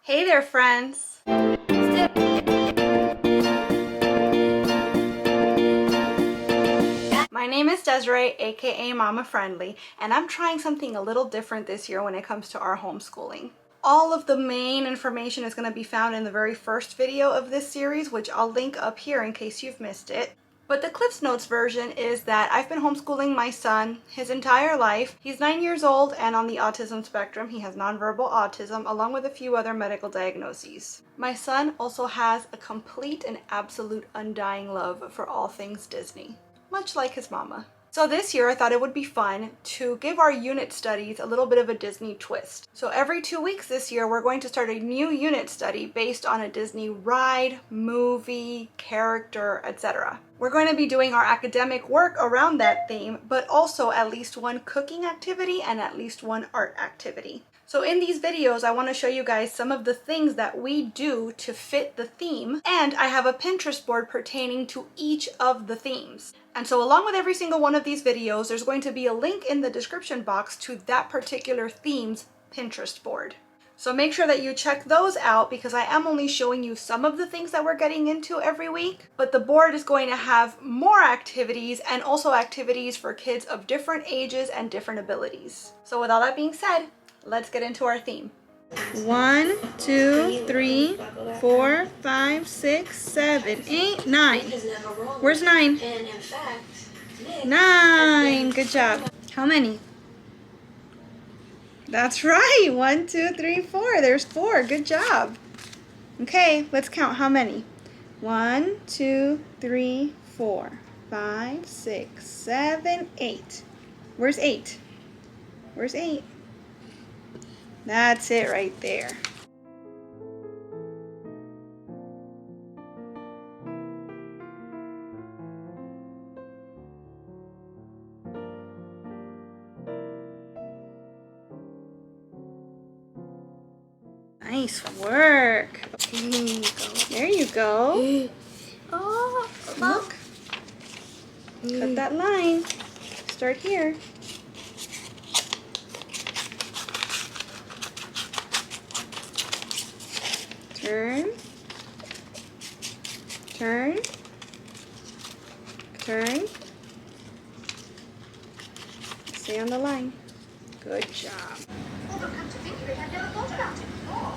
Hey there, friends! My name is Desiree, aka Mama Friendly, and I'm trying something a little different this year when it comes to our homeschooling. All of the main information is going to be found in the very first video of this series, which I'll link up here in case you've missed it. But the Cliff's Notes version is that I've been homeschooling my son his entire life. He's 9 years old and on the autism spectrum. He has nonverbal autism along with a few other medical diagnoses. My son also has a complete and absolute undying love for all things Disney, much like his mama. So this year I thought it would be fun to give our unit studies a little bit of a Disney twist. So every 2 weeks this year we're going to start a new unit study based on a Disney ride, movie, character, etc. We're going to be doing our academic work around that theme, but also at least one cooking activity and at least one art activity. So in these videos, I want to show you guys some of the things that we do to fit the theme, and I have a Pinterest board pertaining to each of the themes. And so along with every single one of these videos, there's going to be a link in the description box to that particular theme's Pinterest board. So make sure that you check those out because I am only showing you some of the things that we're getting into every week, but the board is going to have more activities and also activities for kids of different ages and different abilities. So with all that being said, let's get into our theme. 1, 2, 3, 4, 5, 6, 7, 8, 9. Where's 9? 9. Good job. How many? That's right. 1, 2, 3, 4. There's 4. Good job. Okay, let's count how many. 1, 2, 3, 4, 5, 6, 7, 8. Where's 8? Where's 8? That's it right there. Nice work. Okay, there you go. Oh, look. Cut that line. Start here. Turn, turn, turn. Stay on the line. Good job. Although come to think of it, I've never thought about it before.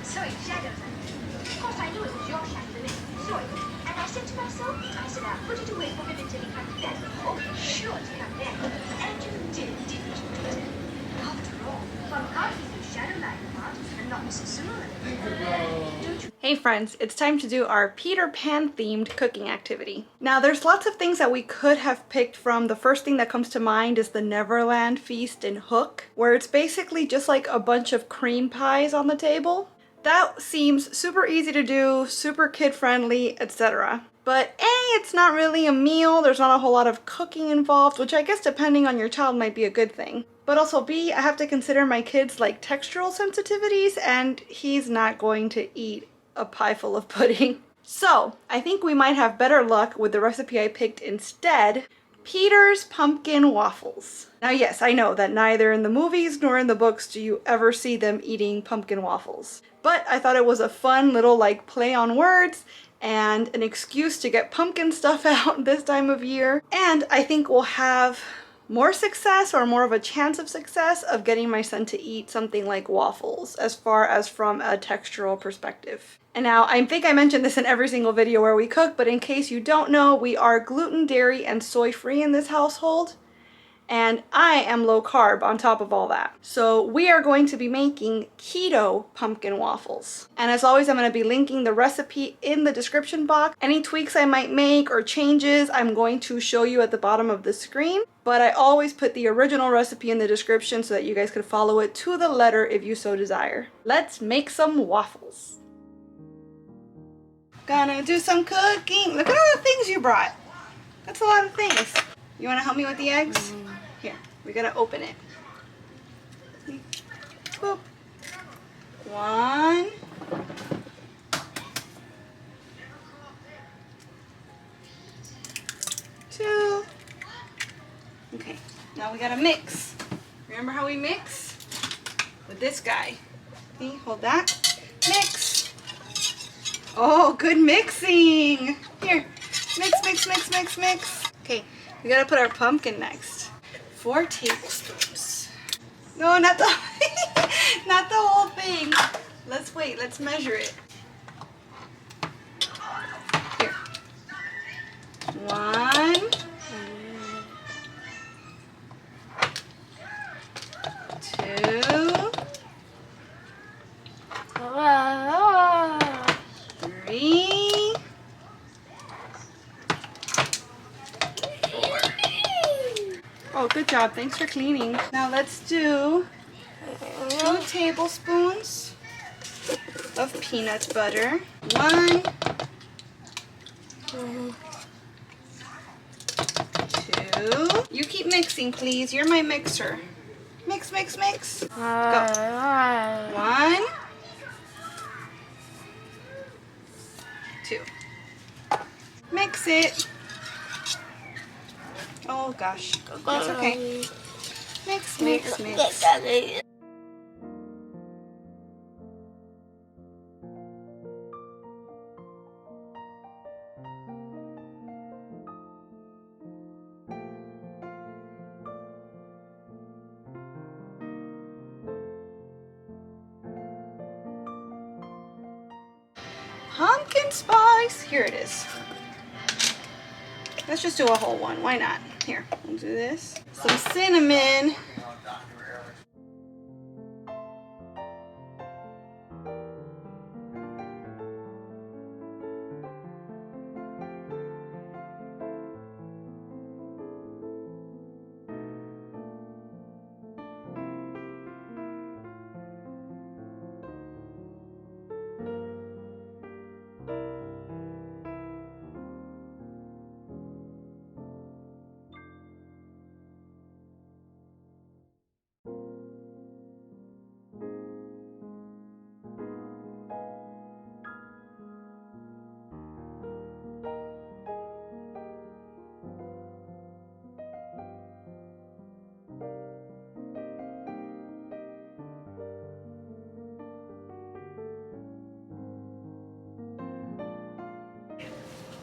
Sorry, shadows. Of course I knew it was your shadow that saw it. And I said to myself, I'll put it away for him until he comes then. Oh, he's sure to come then. And you did, didn't you? After all, one can't keep the shadow lying about and not Mrs. Sewell. Hey friends, it's time to do our Peter Pan themed cooking activity. Now there's lots of things that we could have picked from. The first thing that comes to mind is the Neverland Feast in Hook, where it's basically just like a bunch of cream pies on the table. That seems super easy to do, super kid-friendly, etc. But A, it's not really a meal, there's not a whole lot of cooking involved, which I guess depending on your child might be a good thing. But also B, I have to consider my kid's like textural sensitivities, and he's not going to eat a pie full of pudding. So I think we might have better luck with the recipe I picked instead, Peter's Pumpkin Waffles. Now yes, I know that neither in the movies nor in the books do you ever see them eating pumpkin waffles. But I thought it was a fun little like play on words and an excuse to get pumpkin stuff out this time of year. And I think we'll have more success or more of a chance of success of getting my son to eat something like waffles as far as from a textural perspective. And now I think I mentioned this in every single video where we cook, but in case you don't know, we are gluten, dairy, and soy free in this household. And I am low carb on top of all that. So we are going to be making keto pumpkin waffles. And as always, I'm going to be linking the recipe in the description box. Any tweaks I might make or changes, I'm going to show you at the bottom of the screen. But I always put the original recipe in the description so that you guys could follow it to the letter if you so desire. Let's make some waffles. Gonna do some cooking. Look at all the things you brought. That's a lot of things. You want to help me with the eggs? Here, we gotta open it. Boop. 1. 2. Okay, now we gotta mix. Remember how we mix? With this guy. See, hold that. Oh, good mixing. Here, mix. Okay, we gotta put our pumpkin next. 4 tablespoons. No, not the, not the whole thing. Let's wait, let's measure it. Here. 1. 2. 3. 4. Oh, good job. Thanks for cleaning. Now let's do 2 tablespoons of peanut butter. 1. 2. You keep mixing, please. You're my mixer. Mix. Go. 1. 2. Mix it. Oh gosh, that's okay. Mix. Pumpkin spice. Here it is. Let's just do a whole one. Why not? Here, we'll do this. Some cinnamon.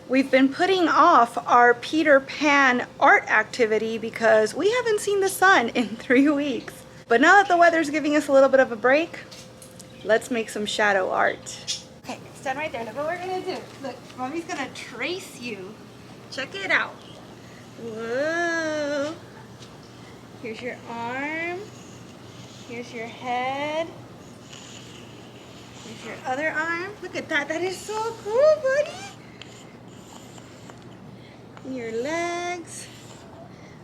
We've been putting off our Peter Pan art activity because we haven't seen the sun in 3 weeks. But now that the weather's giving us a little bit of a break, let's make some shadow art. Okay, stand right there. Look what we're gonna do. Look, Mommy's gonna trace you. Check it out. Whoa. Here's your arm. Here's your head. Here's your other arm. Look at that. That is so cool, buddy. Your legs.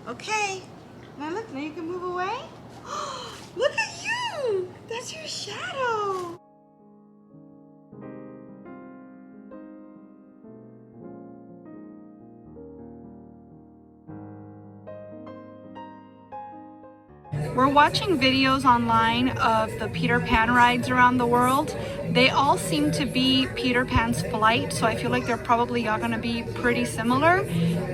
Okay. Now look, now you can move away. Look at you. That's your shadow. We're watching videos online of the Peter Pan rides around the world. They all seem to be Peter Pan's flight, so I feel like they're probably all gonna be pretty similar.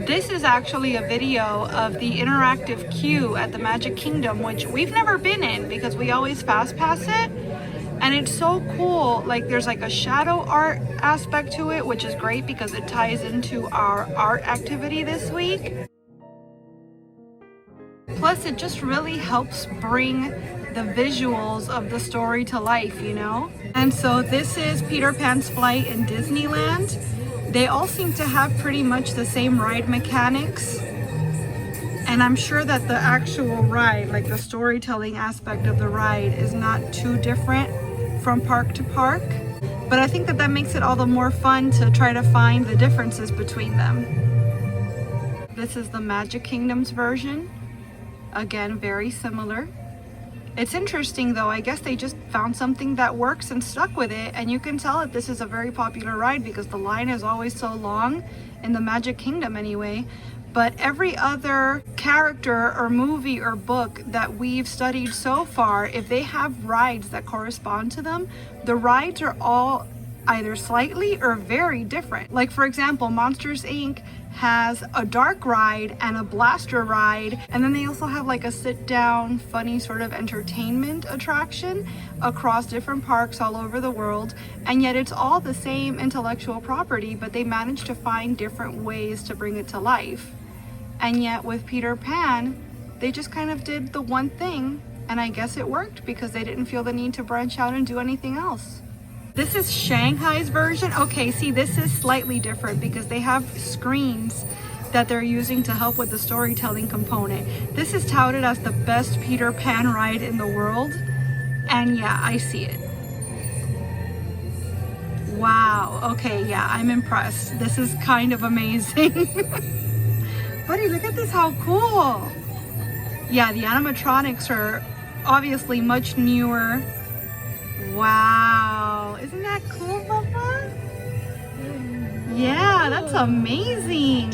This is actually a video of the interactive queue at the Magic Kingdom, which we've never been in because we always fast pass it. And it's so cool, like there's like a shadow art aspect to it, which is great because it ties into our art activity this week. Plus, it just really helps bring the visuals of the story to life, you know? And so this is Peter Pan's flight in Disneyland. They all seem to have pretty much the same ride mechanics. And I'm sure that the actual ride, like the storytelling aspect of the ride, is not too different from park to park. But I think that that makes it all the more fun to try to find the differences between them. This is the Magic Kingdom's version. Again, very similar. It's interesting though, I guess they just found something that works and stuck with it, and you can tell that this is a very popular ride because the line is always so long in the Magic Kingdom anyway. But every other character or movie or book that we've studied so far, if they have rides that correspond to them, the rides are all either slightly or very different. Like for example, Monsters Inc. has a dark ride and a blaster ride, and then they also have like a sit down funny sort of entertainment attraction across different parks all over the world. And yet it's all the same intellectual property, but they managed to find different ways to bring it to life. And yet with Peter Pan, they just kind of did the one thing, and I guess it worked because they didn't feel the need to branch out and do anything else. This is Shanghai's version. Okay, see, this is slightly different because they have screens that they're using to help with the storytelling component. This is touted as the best Peter Pan ride in the world. And yeah, I see it. Wow, okay, yeah, I'm impressed. This is kind of amazing. Buddy, look at this, how cool. Yeah, the animatronics are obviously much newer. Wow, isn't that cool, Papa? Yeah, that's amazing.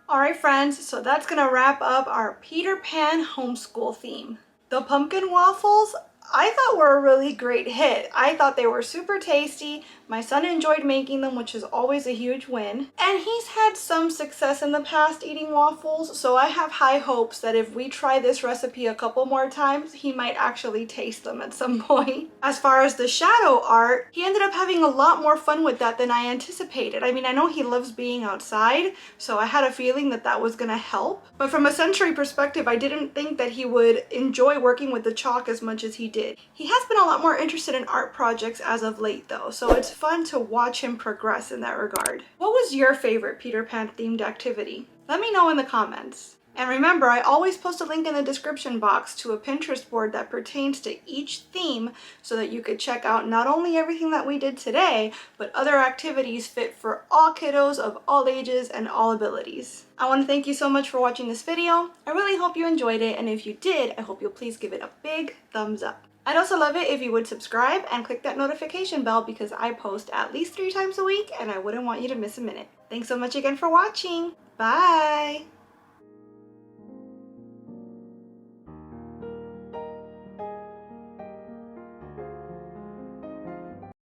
All right, friends, so that's gonna wrap up our Peter Pan homeschool theme. The pumpkin waffles, I thought were a really great hit. I thought they were super tasty. My son enjoyed making them, which is always a huge win. And he's had some success in the past eating waffles, so I have high hopes that if we try this recipe a couple more times, he might actually taste them at some point. As far as the shadow art, he ended up having a lot more fun with that than I anticipated. I mean, I know he loves being outside, so I had a feeling that that was gonna help. But from a sensory perspective, I didn't think that he would enjoy working with the chalk as much as he did. He has been a lot more interested in art projects as of late though, so it's fun to watch him progress in that regard. What was your favorite Peter Pan themed activity? Let me know in the comments. And remember, I always post a link in the description box to a Pinterest board that pertains to each theme so that you could check out not only everything that we did today, but other activities fit for all kiddos of all ages and all abilities. I want to thank you so much for watching this video. I really hope you enjoyed it, and if you did, I hope you'll please give it a big thumbs up. I'd also love it if you would subscribe and click that notification bell because I post at least 3 times a week and I wouldn't want you to miss a minute. Thanks so much again for watching. Bye!